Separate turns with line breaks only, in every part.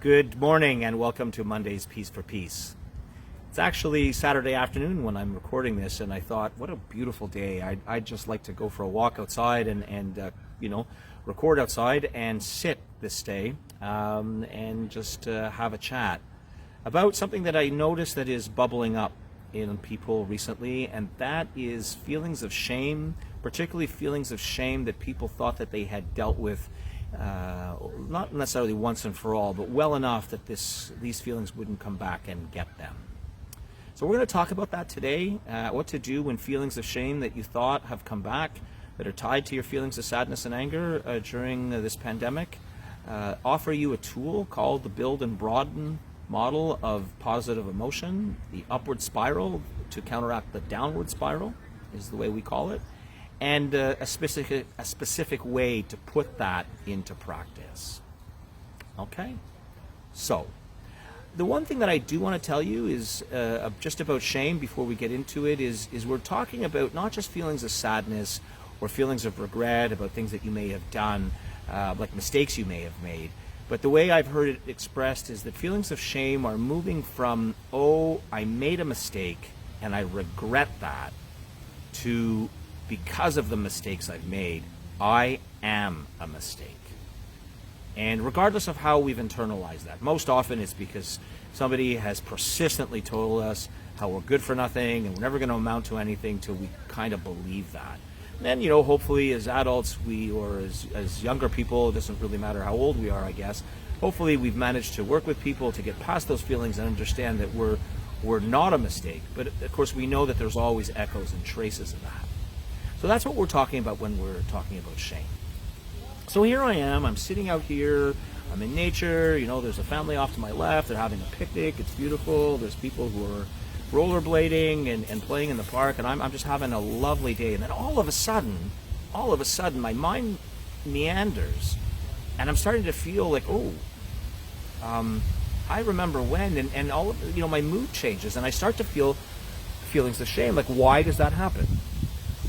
Good morning and welcome to Monday's Peace for Peace. It's actually Saturday afternoon when I'm recording this, and I thought, what a beautiful day. I'd just like to go for a walk outside and record outside and sit this day and just have a chat about something that I noticed that is bubbling up in people recently, and that is feelings of shame, particularly feelings of shame that people thought that they had dealt with not necessarily once and for all, but well enough that these feelings wouldn't come back and get them. So we're going to talk about that today, what to do when feelings of shame that you thought have come back, that are tied to your feelings of sadness and anger during this pandemic. Offer you a tool called the Build and Broaden model of positive emotion, the upward spiral to counteract the downward spiral is the way we call it, and a specific way to put that into practice. Okay? So, the one thing that I do want to tell you is just about shame before we get into it is we're talking about not just feelings of sadness or feelings of regret about things that you may have done, like mistakes you may have made, but the way I've heard it expressed is that feelings of shame are moving from, oh, I made a mistake and I regret that, to because of the mistakes I've made, I am a mistake. And regardless of how we've internalized that, most often it's because somebody has persistently told us how we're good for nothing and we're never going to amount to anything till we kind of believe that. And then, hopefully as adults, or as younger people, it doesn't really matter how old we are, I guess, hopefully we've managed to work with people to get past those feelings and understand that we're not a mistake. But of course we know that there's always echoes and traces of that. So that's what we're talking about when we're talking about shame. So here I am, I'm sitting out here, I'm in nature, there's a family off to my left, they're having a picnic, it's beautiful, there's people who are rollerblading and playing in the park, and I'm just having a lovely day. And then all of a sudden, my mind meanders, and I'm starting to feel like, I remember when, and all of, my mood changes, and I start to feel feelings of shame. Like, why does that happen?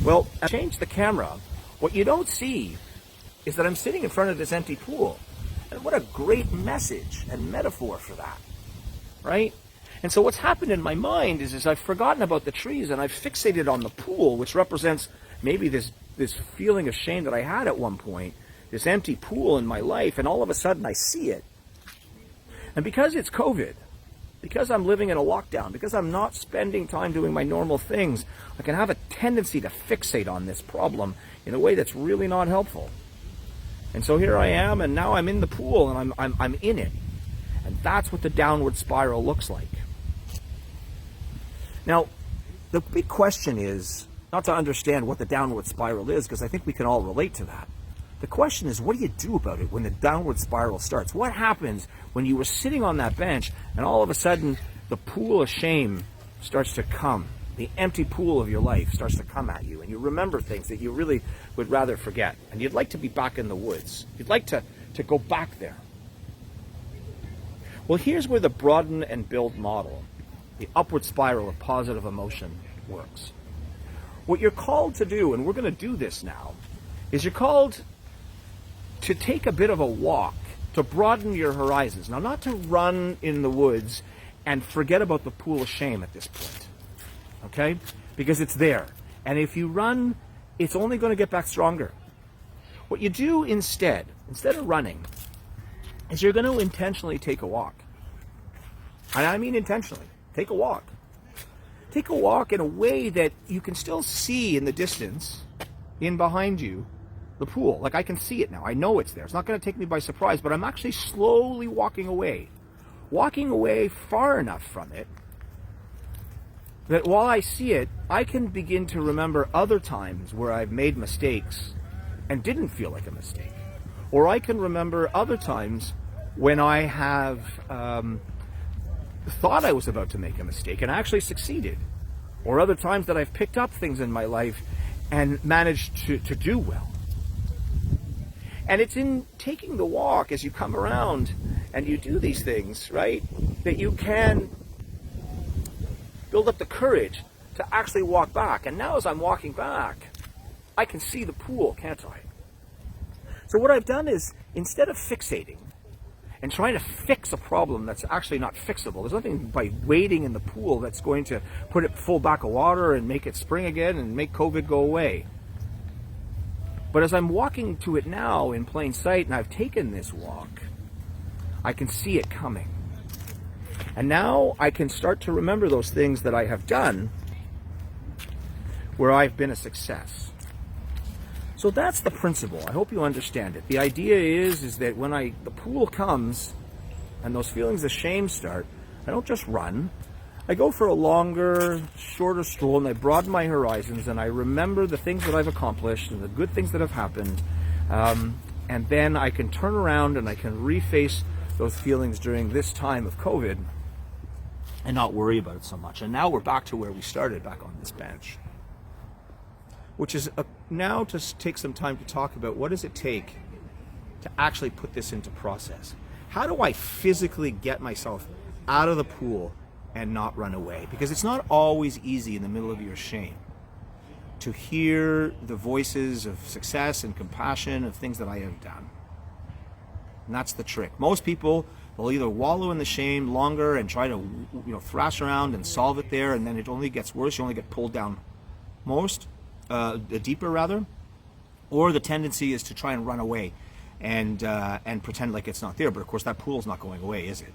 Well, I changed the camera. What you don't see is that I'm sitting in front of this empty pool. And what a great message and metaphor for that, right? And so what's happened in my mind is I've forgotten about the trees and I've fixated on the pool, which represents maybe this feeling of shame that I had at one point, this empty pool in my life, and all of a sudden I see it. And because it's COVID, because I'm living in a lockdown, because I'm not spending time doing my normal things, I can have a tendency to fixate on this problem in a way that's really not helpful. And so here I am, and now I'm in the pool, and I'm in it. And that's what the downward spiral looks like. Now, the big question is not to understand what the downward spiral is, because I think we can all relate to that. The question is, what do you do about it when the downward spiral starts? What happens when you were sitting on that bench and all of a sudden the pool of shame starts to come? The empty pool of your life starts to come at you, and you remember things that you really would rather forget. And you'd like to be back in the woods. You'd like to go back there. Well, here's where the broaden and build model, the upward spiral of positive emotion, works. What you're called to do, and we're going to do this now, is you're called to take a bit of a walk, to broaden your horizons. Now, not to run in the woods and forget about the pool of shame at this point, okay? Because it's there. And if you run, it's only going to get back stronger. What you do instead of running, is you're going to intentionally take a walk. And I mean intentionally. Take a walk. Take a walk in a way that you can still see in the distance, in behind you, the pool. Like, I can see it now. I know it's there. It's not going to take me by surprise, but I'm actually slowly walking away. Walking away far enough from it that while I see it, I can begin to remember other times where I've made mistakes and didn't feel like a mistake. Or I can remember other times when I have thought I was about to make a mistake and actually succeeded. Or other times that I've picked up things in my life and managed to do well. And it's in taking the walk as you come around and you do these things, right, that you can build up the courage to actually walk back. And now as I'm walking back, I can see the pool, can't I? So what I've done is, instead of fixating and trying to fix a problem that's actually not fixable. There's nothing by wading in the pool that's going to put it full back of water and make it spring again and make COVID go away. But as I'm walking to it now in plain sight, and I've taken this walk, I can see it coming. And now I can start to remember those things that I have done where I've been a success. So that's the principle. I hope you understand it. The idea is that when the pool comes and those feelings of shame start, I don't just run. I go for a longer, shorter stroll, and I broaden my horizons, and I remember the things that I've accomplished and the good things that have happened. And then I can turn around and I can reface those feelings during this time of COVID and not worry about it so much. And now we're back to where we started, back on this bench, which is now to take some time to talk about what does it take to actually put this into process. How do I physically get myself out of the pool and not run away? Because it's not always easy in the middle of your shame to hear the voices of success and compassion of things that I have done. And that's the trick. Most people will either wallow in the shame longer and try to thrash around and solve it there, and then it only gets worse. You only get pulled down deeper rather, or the tendency is to try and run away and pretend like it's not there. But of course that pool's not going away, is it?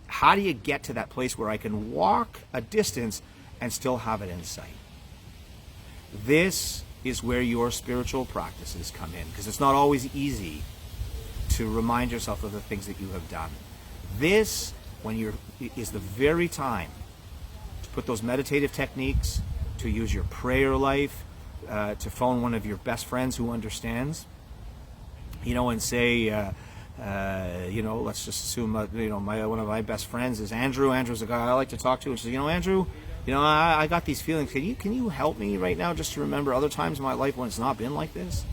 How do you get to that place where I can walk a distance and still have it in sight? This is where your spiritual practices come in, because it's not always easy to remind yourself of the things that you have done. This, is the very time to put those meditative techniques, to use your prayer life, to phone one of your best friends who understands, and say, let's just assume, one of my best friends is Andrew. Andrew's a guy I like to talk to, and says, Andrew, I got these feelings. Can you help me right now just to remember other times in my life when it's not been like this,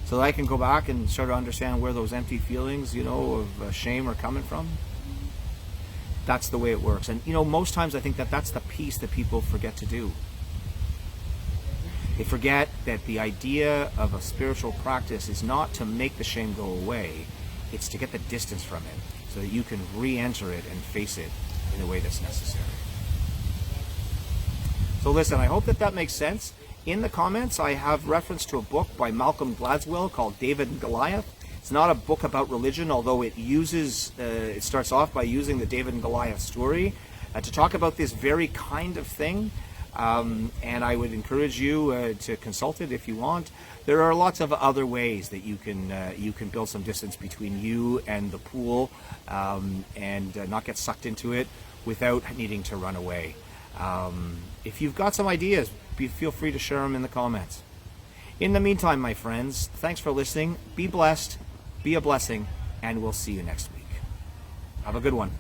so that I can go back and start to understand where those empty feelings, of shame are coming from? That's the way it works. And most times I think that's the piece that people forget to do. They forget that the idea of a spiritual practice is not to make the shame go away. It's to get the distance from it so that you can re-enter it and face it in a way that's necessary. So listen, I hope that makes sense. In the comments, I have reference to a book by Malcolm Gladwell called David and Goliath. It's not a book about religion, although it starts off by using the David and Goliath story to talk about this very kind of thing. And I would encourage you to consult it if you want. There are lots of other ways that you can build some distance between you and the pool and not get sucked into it without needing to run away. If you've got some ideas, feel free to share them in the comments. In the meantime, my friends, thanks for listening. Be blessed, be a blessing, and we'll see you next week. Have a good one.